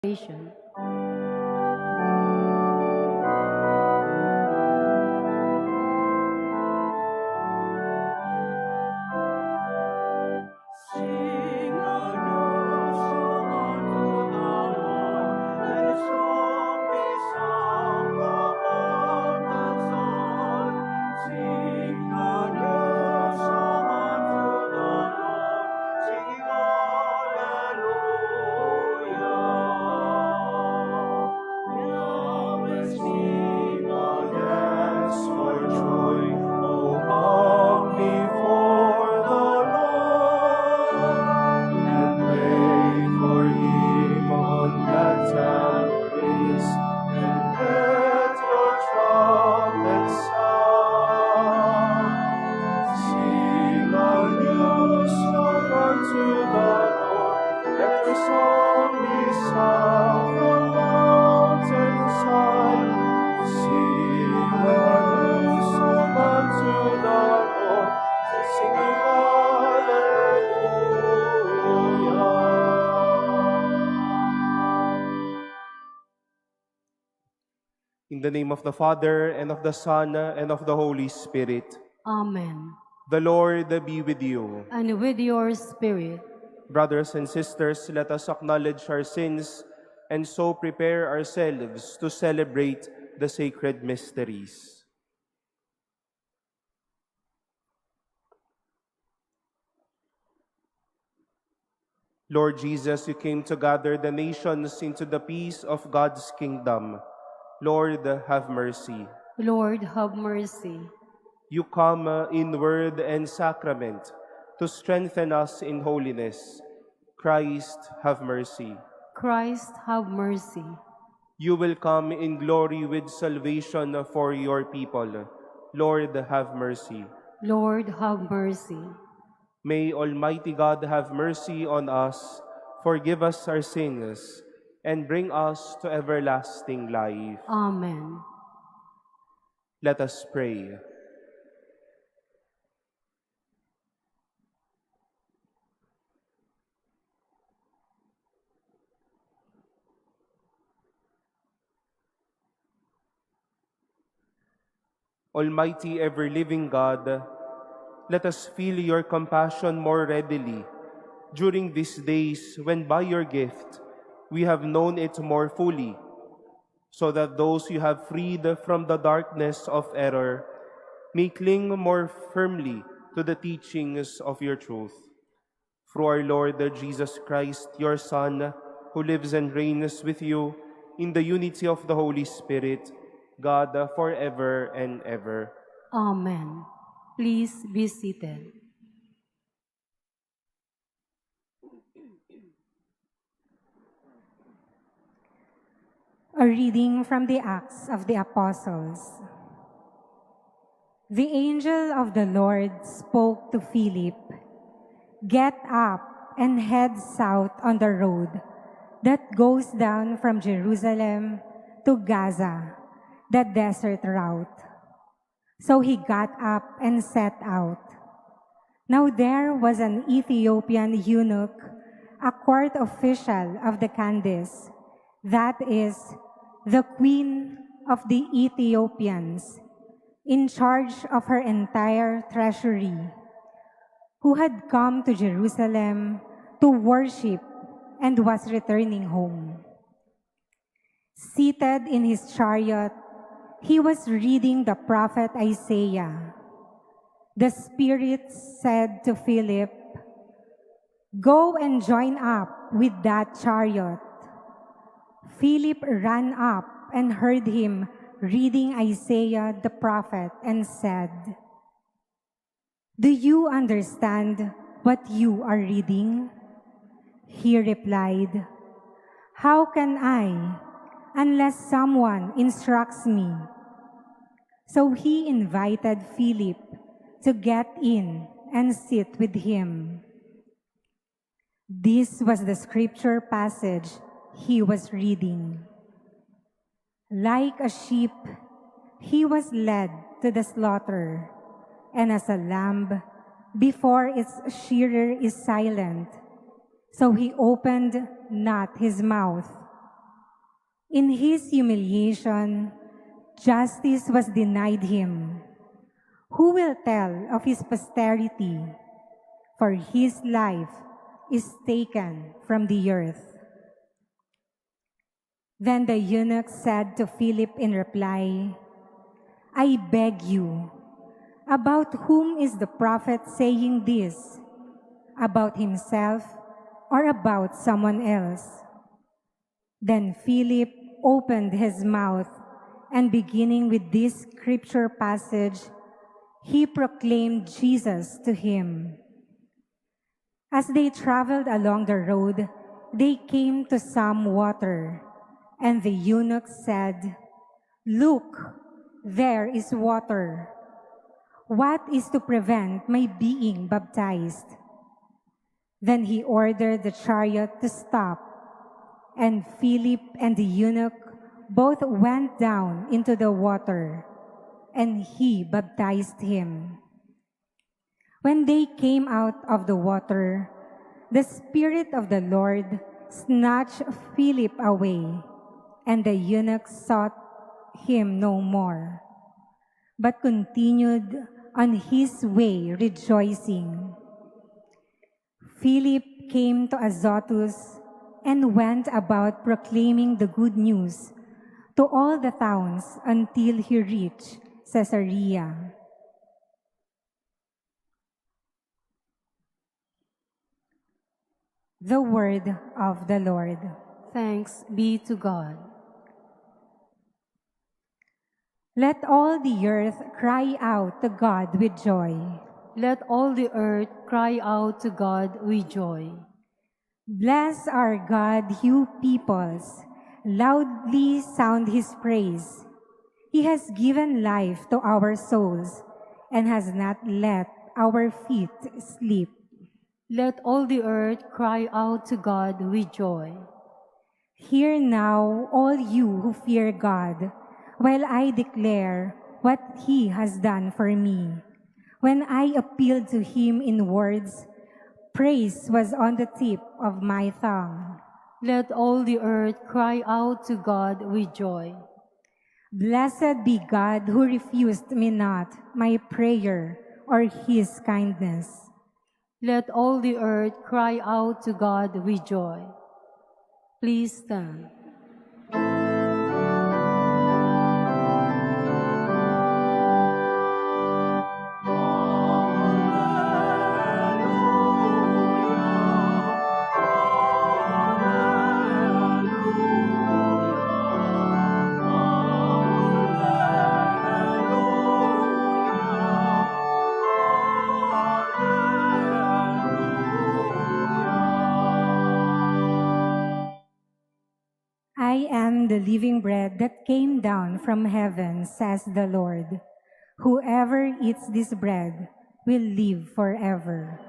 Salvation. Sing a new song unto the Lord. Let a song be sung among the song. Sing a new song unto the Lord. Sing hallelujah. Yahweh's people dance for joy. Oh, come before the Lord and pray for Him on that tambourines, and let your trumpets sound. Sing a new song unto the Lord. Let your song be sung from mountainside. Sing a new song unto the Lord, singing hallelujah. In the name of the Father, and of the Son, and of the Holy Spirit. Amen. The Lord be with you. And with your spirit. Brothers and sisters, let us acknowledge our sins and so prepare ourselves to celebrate the sacred mysteries. Lord Jesus, you came to gather the nations into the peace of God's kingdom. Lord, have mercy. Lord, have mercy. You come in word and sacrament to strengthen us in holiness. Christ, have mercy. Christ, have mercy. You will come in glory with salvation for your people. Lord, have mercy. Lord, have mercy. May Almighty God have mercy on us, forgive us our sins, and bring us to everlasting life. Amen. Let us pray. Almighty ever-living God, let us feel your compassion more readily during these days when by your gift we have known it more fully, so that those you have freed from the darkness of error may cling more firmly to the teachings of your truth. Through our Lord Jesus Christ, your Son, who lives and reigns with you in the unity of the Holy Spirit, God forever and ever. Amen. Please be seated. A reading from the Acts of the Apostles. The angel of the Lord spoke to Philip, "Get up and head south on the road that goes down from Jerusalem to Gaza, the desert route." So he got up and set out. Now there was an Ethiopian eunuch, a court official of the Candace, that is, the queen of the Ethiopians, in charge of her entire treasury, who had come to Jerusalem to worship and was returning home. Seated in his chariot, he was reading the prophet Isaiah. The Spirit said to Philip, "Go and join up with that chariot." Philip ran up and heard him reading Isaiah the prophet and said, "Do you understand what you are reading?" He replied, "How can I, unless someone instructs me?" So he invited Philip to get in and sit with him. This was the scripture passage he was reading. Like a sheep, he was led to the slaughter, and as a lamb before its shearer is silent, so he opened not his mouth. In his humiliation, justice was denied him. Who will tell of his posterity? For his life is taken from the earth. Then the eunuch said to Philip in reply, I beg you, about whom is the prophet saying this? About himself or about someone else? Then Philip opened his mouth, and beginning with this scripture passage, he proclaimed Jesus to him. As they traveled along the road, they came to some water, and the eunuch said, Look, there is water. What is to prevent my being baptized? Then he ordered the chariot to stop, and Philip and the eunuch both went down into the water, and he baptized him. When they came out of the water, the Spirit of the Lord snatched Philip away, and the eunuch sought him no more, but continued on his way rejoicing. Philip came to Azotus and went about proclaiming the good news to all the towns until he reached Caesarea. The word of the Lord. Thanks be to God. Let all the earth cry out to God with joy. Let all the earth cry out to God with joy. Bless our God, you peoples. Loudly sound his praise. He has given life to our souls and has not let our feet sleep. Let all the earth cry out to God with joy. Hear now, all you who fear God, while I declare what he has done for me. When I appealed to him in words, praise was on the tip of my tongue. Let all the earth cry out to God with joy. Blessed be God who refused me not my prayer or his kindness. Let all the earth cry out to God with joy. Please stand. I am the living bread that came down from heaven, says the Lord. Whoever eats this bread will live forever.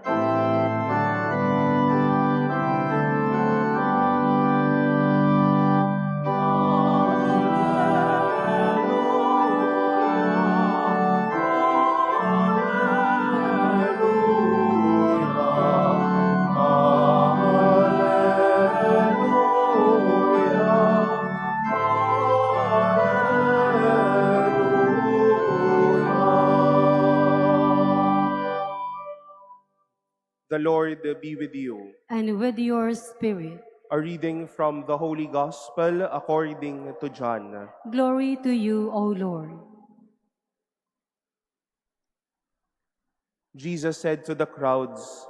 The Lord be with you. And with your spirit. A reading from the Holy Gospel according to John. Glory to you, O Lord. Jesus said to the crowds,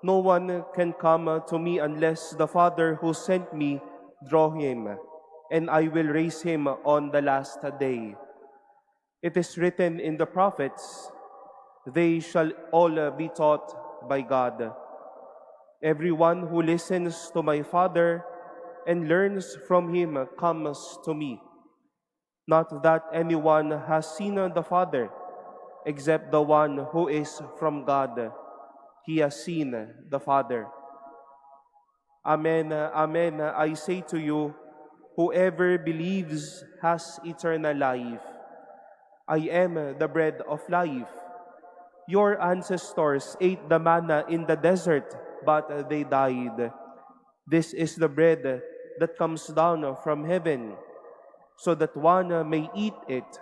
No one can come to me unless the Father who sent me draw him, and I will raise him on the last day. It is written in the prophets, They shall all be taught by God. Everyone who listens to my Father and learns from him comes to me. Not that anyone has seen the Father, except the one who is from God. He has seen the Father. Amen, amen, I say to you, whoever believes has eternal life. I am the bread of life. Your ancestors ate the manna in the desert, but they died. This is the bread that comes down from heaven, so that one may eat it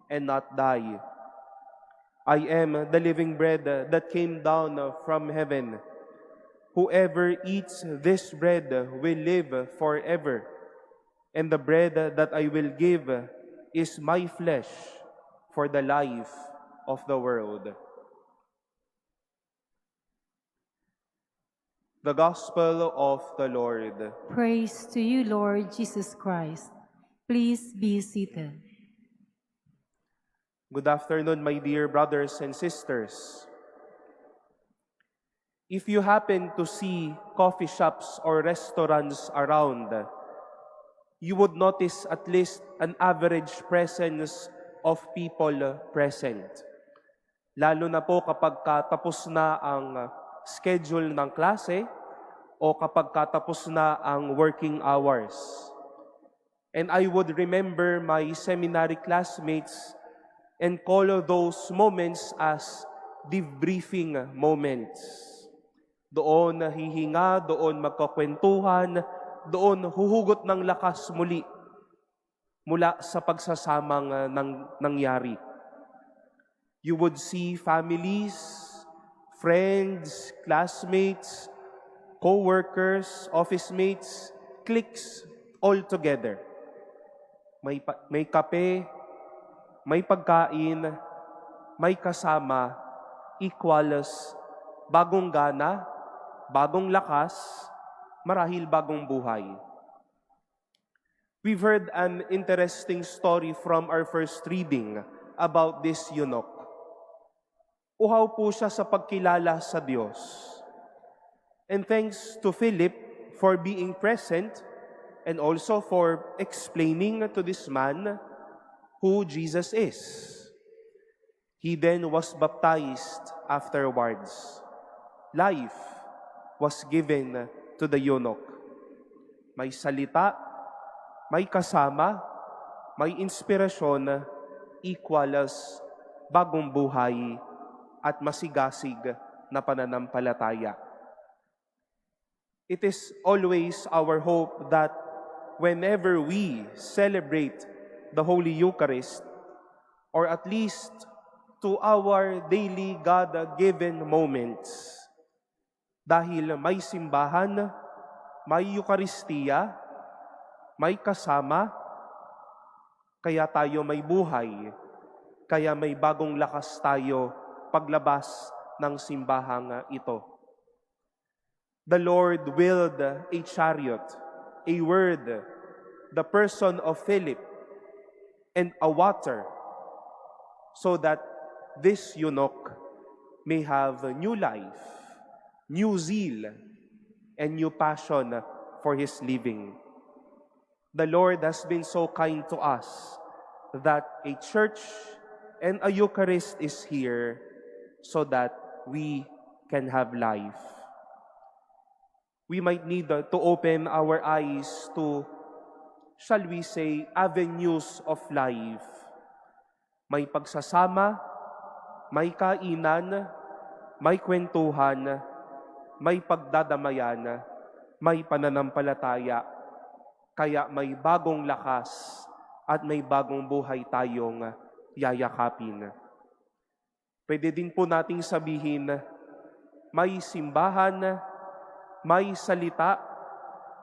and not die. I am the living bread that came down from heaven. Whoever eats this bread will live forever, and the bread that I will give is my flesh for the life of the world. The Gospel of the Lord. Praise to you, Lord Jesus Christ. Please be seated. Good afternoon, my dear brothers and sisters. If you happen to see coffee shops or restaurants around, you would notice at least an average presence of people present. Lalo na po kapag tapos na ang schedule ng klase o kapag tapos na ang working hours. And I would remember my seminary classmates and call those moments as debriefing moments. Doon hihinga, doon magkakwentuhan, doon huhugot ng lakas muli mula sa pagsasamang nangyari. You would see families, friends, classmates, co-workers, office mates, cliques, all together. May kape, may pagkain, may kasama, equals bagong gana, bagong lakas, marahil bagong buhay. We've heard an interesting story from our first reading about this eunuch. Uhaw po siya sa pagkilala sa Diyos. And thanks to Philip for being present and also for explaining to this man who Jesus is. He then was baptized afterwards. Life was given to the eunuch. May salita, may kasama, may inspirasyon, equals bagong buhay at masigasig na pananampalataya. It is always our hope that whenever we celebrate the Holy Eucharist, or at least to our daily God-given moments, dahil may simbahan, may Eucharistia, may kasama, kaya tayo may buhay, kaya may bagong lakas tayo paglabas ng simbahang ito. The Lord willed a chariot, a word, the person of Philip, and a water, so that this eunuch may have new life, new zeal, and new passion for his living. The Lord has been so kind to us that a church and a Eucharist is here so that we can have life. We might need to open our eyes to, shall we say, avenues of life. May pagsasama, may kainan, may kwentuhan, may pagdadamayan, may pananampalataya, kaya may bagong lakas at may bagong buhay tayong yayakapin. Pwede din po nating sabihin, may simbahan, may salita,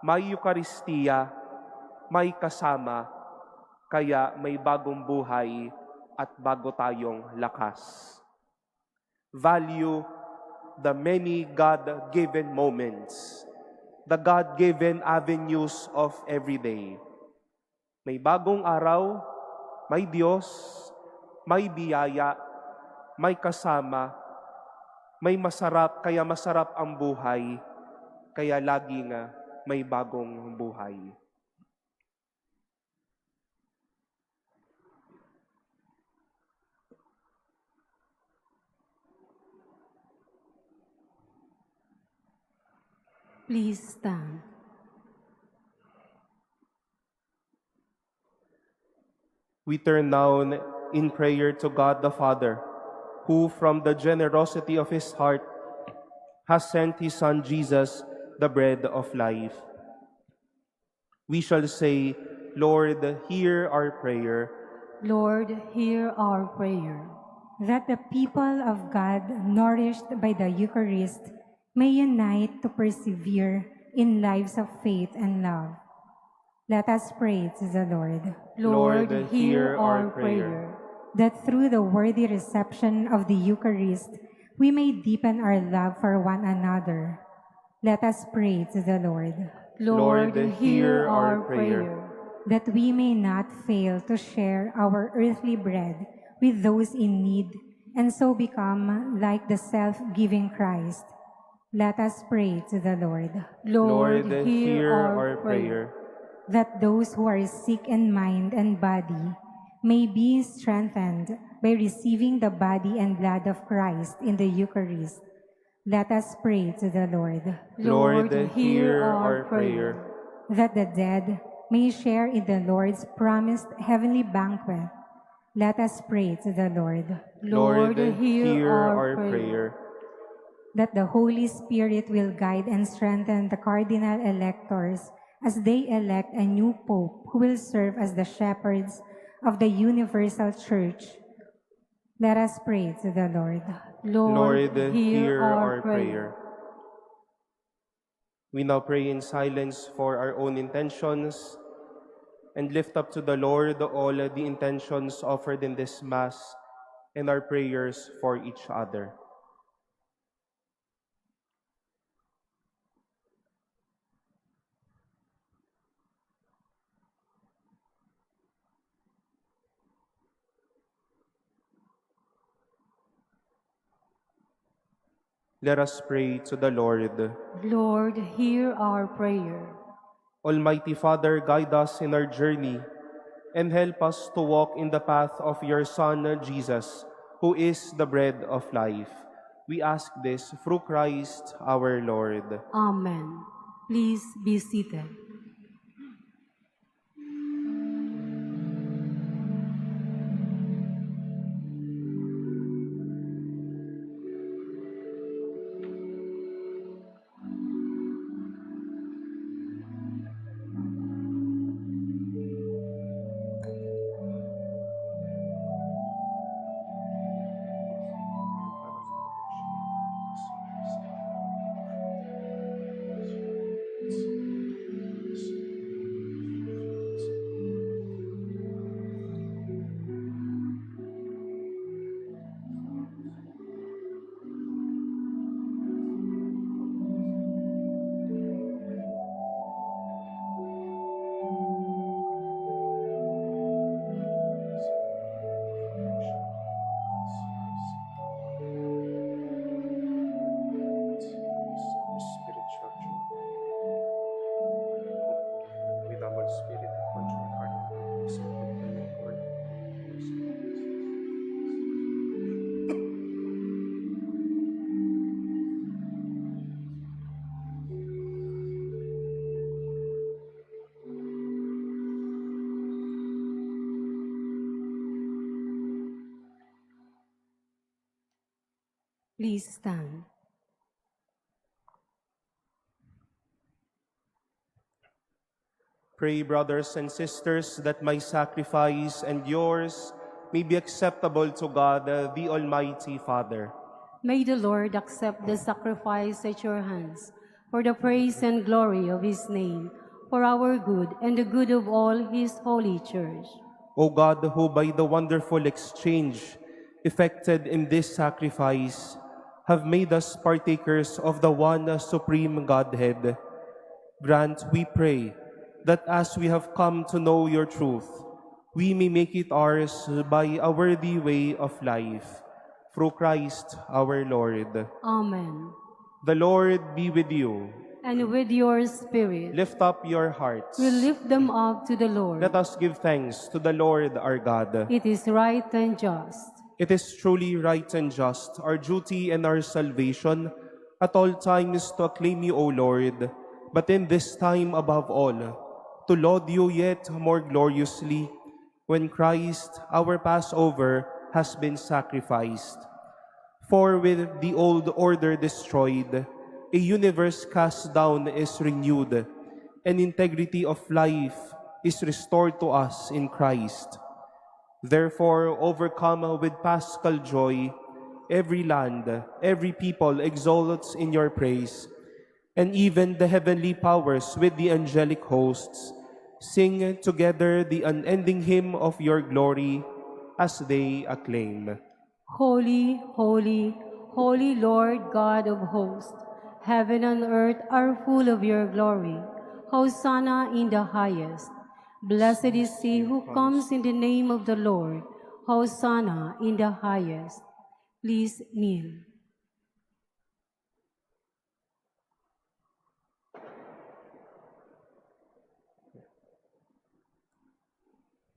may Eucharistia, may kasama, kaya may bagong buhay at bago tayong lakas. Value the many God-given moments, the God-given avenues of every day. May bagong araw, may Diyos, may biyaya, may kasama, may masarap, kaya masarap ang buhay, kaya laging may bagong buhay. Please stand. We turn now in prayer to God the Father, who from the generosity of His heart has sent His Son Jesus, the bread of life. We shall say, Lord, hear our prayer. Lord, hear our prayer. That the people of God, nourished by the Eucharist, may unite to persevere in lives of faith and love. Let us pray to the Lord. Lord, hear our prayer. That through the worthy reception of the Eucharist, we may deepen our love for one another. Let us pray to the Lord. Lord, hear our prayer. That we may not fail to share our earthly bread with those in need and so become like the self-giving Christ. Let us pray to the Lord. Lord, hear our prayer. That those who are sick in mind and body may be strengthened by receiving the body and blood of Christ in the Eucharist. Let us pray to the Lord. Lord, hear our prayer. That the dead may share in the Lord's promised heavenly banquet. Let us pray to the Lord. Lord, hear our prayer. That the Holy Spirit will guide and strengthen the cardinal electors as they elect a new pope who will serve as the shepherds of the universal church. Let us pray to the Lord. Lord, hear our prayer. We now pray in silence for our own intentions and lift up to the Lord all the intentions offered in this Mass and our prayers for each other. Let us pray to the Lord. Lord, hear our prayer. Almighty Father, guide us in our journey and help us to walk in the path of your Son, Jesus, who is the bread of life. We ask this through Christ our Lord. Amen. Please be seated. Please stand. Pray, brothers and sisters, that my sacrifice and yours may be acceptable to God, the Almighty Father. May the Lord accept the sacrifice at your hands for the praise and glory of his name, for our good and the good of all his holy church. O God, who by the wonderful exchange effected in this sacrifice have made us partakers of the one supreme Godhead, grant, we pray, that as we have come to know your truth, we may make it ours by a worthy way of life. Through Christ our Lord. Amen. The Lord be with you. And with your spirit, Lift up your hearts. we lift them up to the Lord. Let us give thanks to the Lord our God. It is right and just. It is truly right and just, our duty and our salvation, at all times to acclaim you, O Lord, but in this time above all, to laud you yet more gloriously, when Christ, our Passover, has been sacrificed. For with the old order destroyed, a universe cast down is renewed, and integrity of life is restored to us in Christ. Therefore, overcome with paschal joy, every land, every people exalts in your praise, and even the heavenly powers with the angelic hosts sing together the unending hymn of your glory as they acclaim. Holy, holy, holy Lord God of hosts, heaven and earth are full of your glory. Hosanna in the highest. Blessed is he who comes in the name of the Lord. Hosanna in the highest. Please kneel.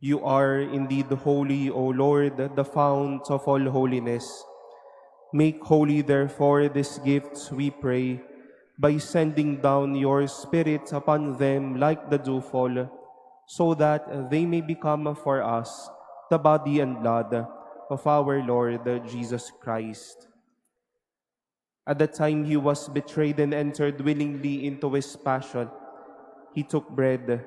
You are indeed holy, O Lord, the fount of all holiness. Make holy, therefore, these gifts, we pray, by sending down your Spirit upon them like the dewfall, so that they may become for us the body and blood of our Lord Jesus Christ. At the time he was betrayed and entered willingly into his passion, he took bread,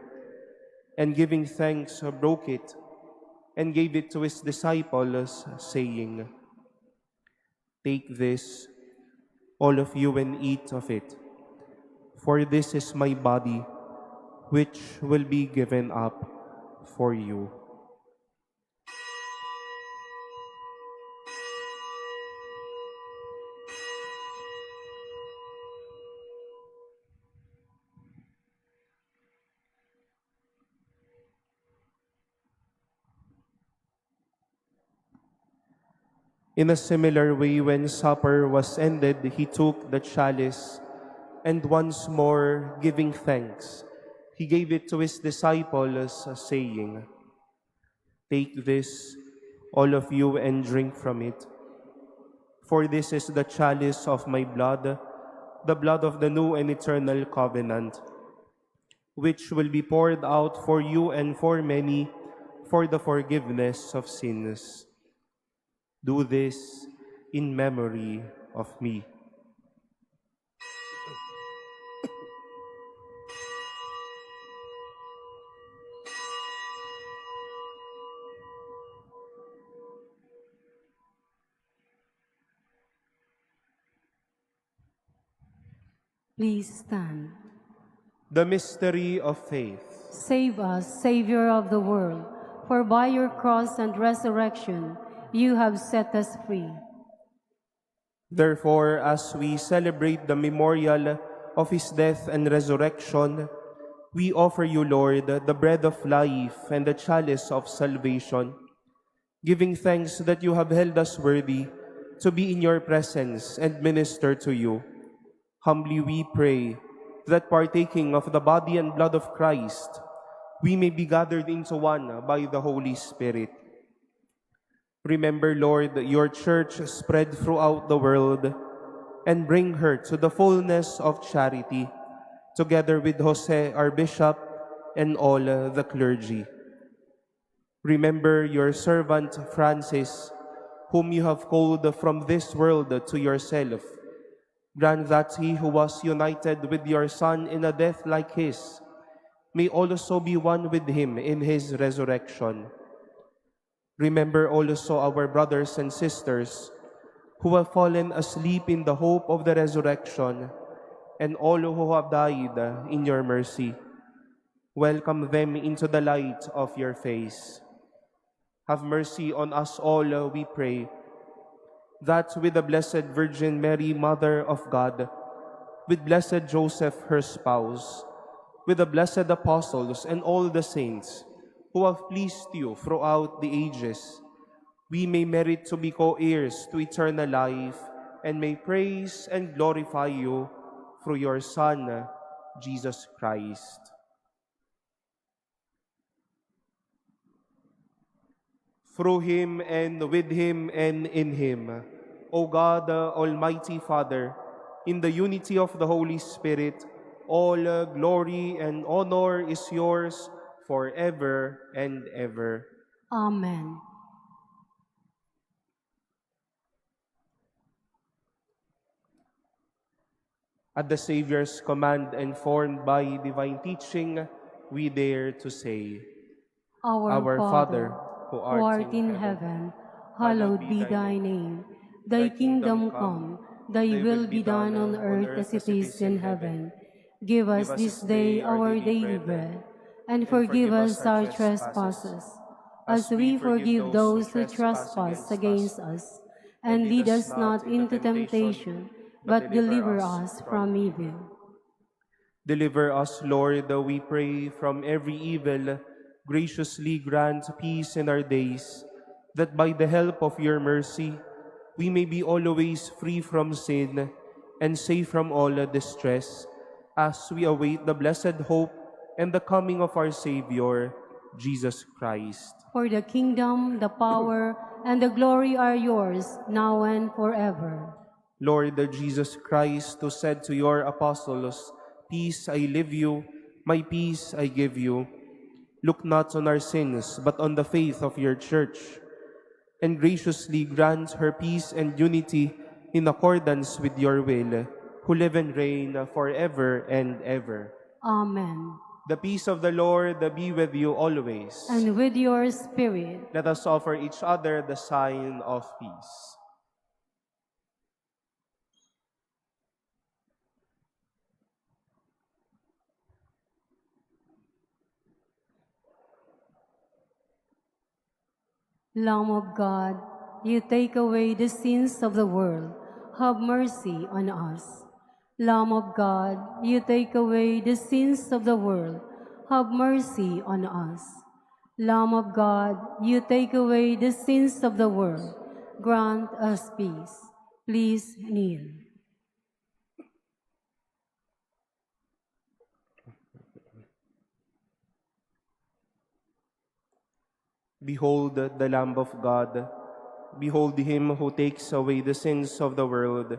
and giving thanks, broke it, and gave it to his disciples, saying, "Take this, all of you, and eat of it, for this is my body, which will be given up for you." In a similar way, when supper was ended, he took the chalice, and once more giving thanks, he gave it to his disciples, saying, "Take this, all of you, and drink from it. For this is the chalice of my blood, the blood of the new and eternal covenant, which will be poured out for you and for many for the forgiveness of sins. Do this in memory of me." Please stand. The mystery of faith. Save us, Savior of the world, for by your cross and resurrection you have set us free. Therefore, as we celebrate the memorial of his death and resurrection, we offer you, Lord, the bread of life and the chalice of salvation, giving thanks that you have held us worthy to be in your presence and minister to you. Humbly we pray that partaking of the body and blood of Christ, we may be gathered into one by the Holy Spirit. Remember, Lord, your church spread throughout the world, and bring her to the fullness of charity, together with Jose, our bishop, and all the clergy. Remember your servant Francis, whom you have called from this world to yourself. Grant that he who was united with your Son in a death like his may also be one with him in his resurrection. Remember also our brothers and sisters who have fallen asleep in the hope of the resurrection, and all who have died in your mercy. Welcome them into the light of your face. Have mercy on us all, we pray, that with the Blessed Virgin Mary, Mother of God, with blessed Joseph, her spouse, with the blessed apostles and all the saints who have pleased you throughout the ages, we may merit to be co-heirs to eternal life, and may praise and glorify you through your Son, Jesus Christ. Through him, and with him, and in him, O God, Almighty Father, in the unity of the Holy Spirit, all glory and honor is yours forever and ever. Amen. At the Savior's command and formed by divine teaching, we dare to say, Our Our Father, Father, who who art art in in heaven, heaven, hallowed be thy name. Thy kingdom come, thy will be done on earth as it is in heaven. Give us this day our daily bread, and forgive us our trespasses, as we forgive those who trespass against us. And lead us not into temptation, but deliver us from evil. Deliver us, Lord, we pray, from every evil. Graciously grant peace in our days, that by the help of your mercy, we may be always free from sin and safe from all distress, as we await the blessed hope and the coming of our Savior, Jesus Christ. For the kingdom, the power, and the glory are yours, now and forever. Lord Jesus Christ, who said to your apostles, Peace I leave you, my peace I give you. Look not on our sins, but on the faith of your church, and graciously grant her peace and unity in accordance with your will, who live and reign forever and ever. Amen. The peace of the Lord be with you always. And with your spirit. Let us offer each other the sign of peace. Lamb of God, you take away the sins of the world. Have mercy on us. Lamb of God, you take away the sins of the world. Have mercy on us. Lamb of God, you take away the sins of the world. Grant us peace. Please kneel. Behold the Lamb of God. Behold him who takes away the sins of the world.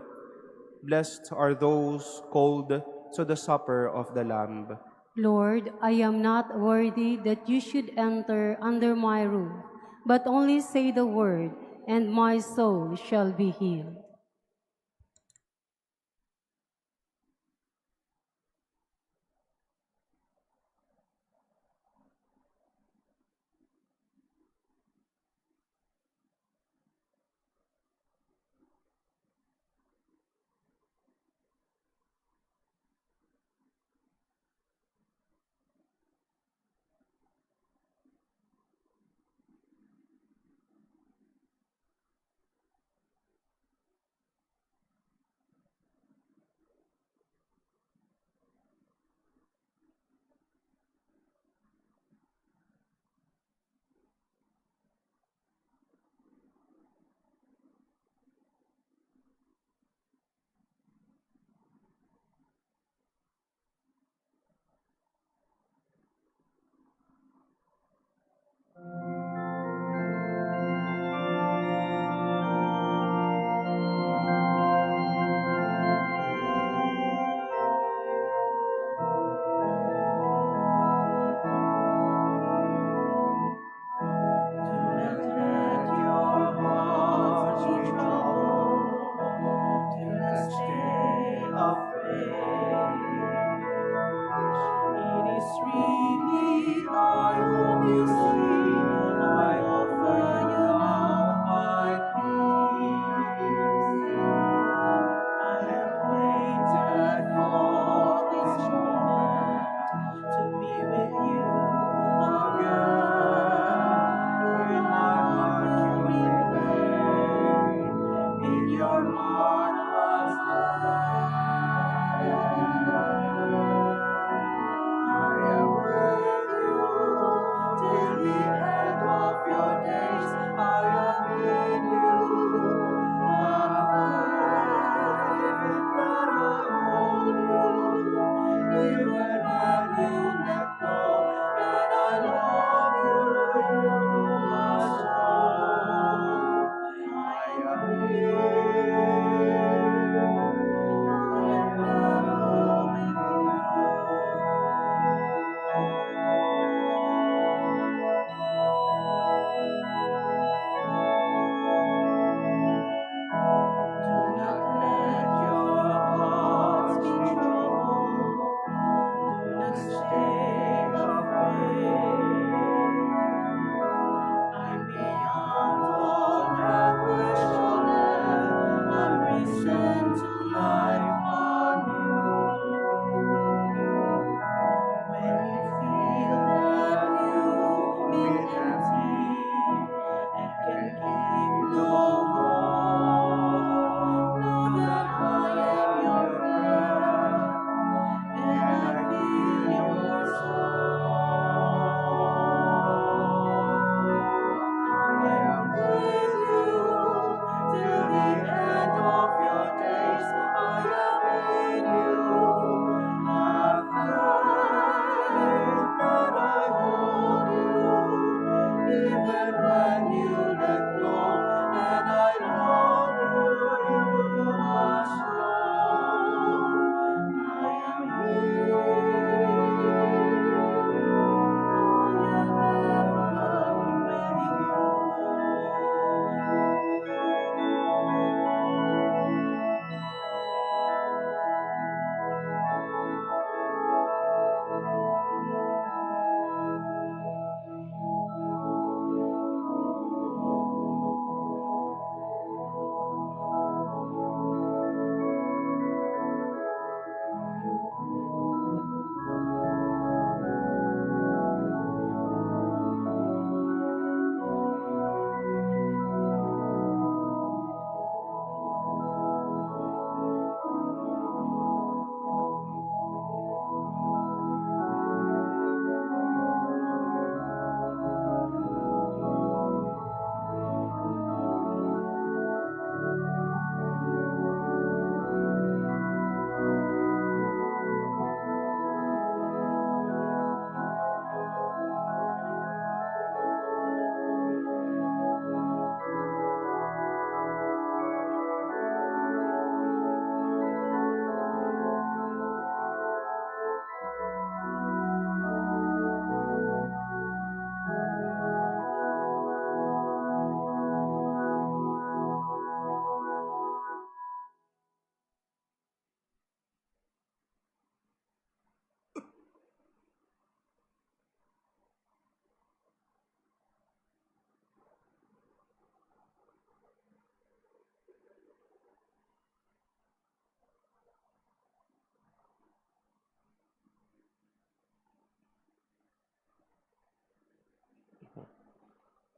Blessed are those called to the supper of the Lamb. Lord, I am not worthy that you should enter under my roof, but only say the word, and my soul shall be healed.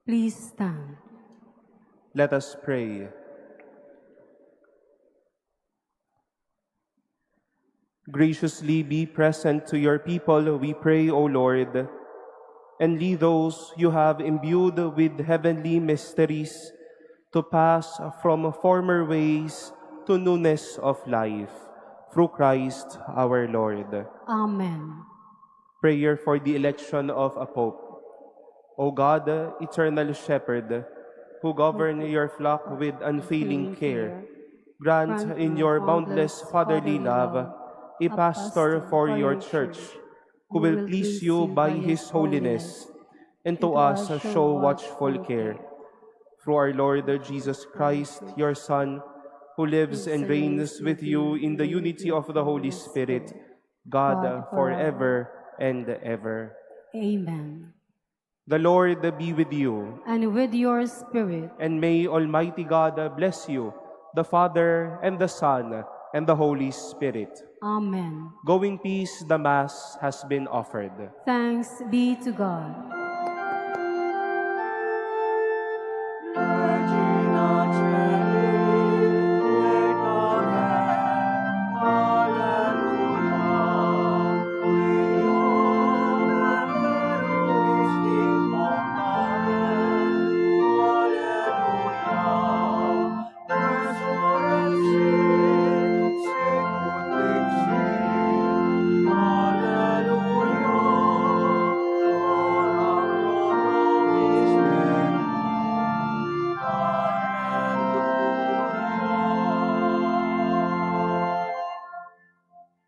Please stand. Let us pray. Graciously be present to your people, we pray, O Lord, and lead those you have imbued with heavenly mysteries to pass from former ways to newness of life. Through Christ our Lord. Amen. Prayer for the election of a Pope. O God, eternal Shepherd, who govern your flock with unfailing care, grant in your boundless fatherly love a pastor for your church, who will please you by his holiness, and to us show watchful care. Through our Lord Jesus Christ, your Son, who lives and reigns with you in the unity of the Holy Spirit, God, forever and ever. Amen. The Lord be with you, And with your spirit, and may Almighty God bless you, the Father, and the Son, and the Holy Spirit. amen. Go in peace, the Mass has been offered. Thanks be to God.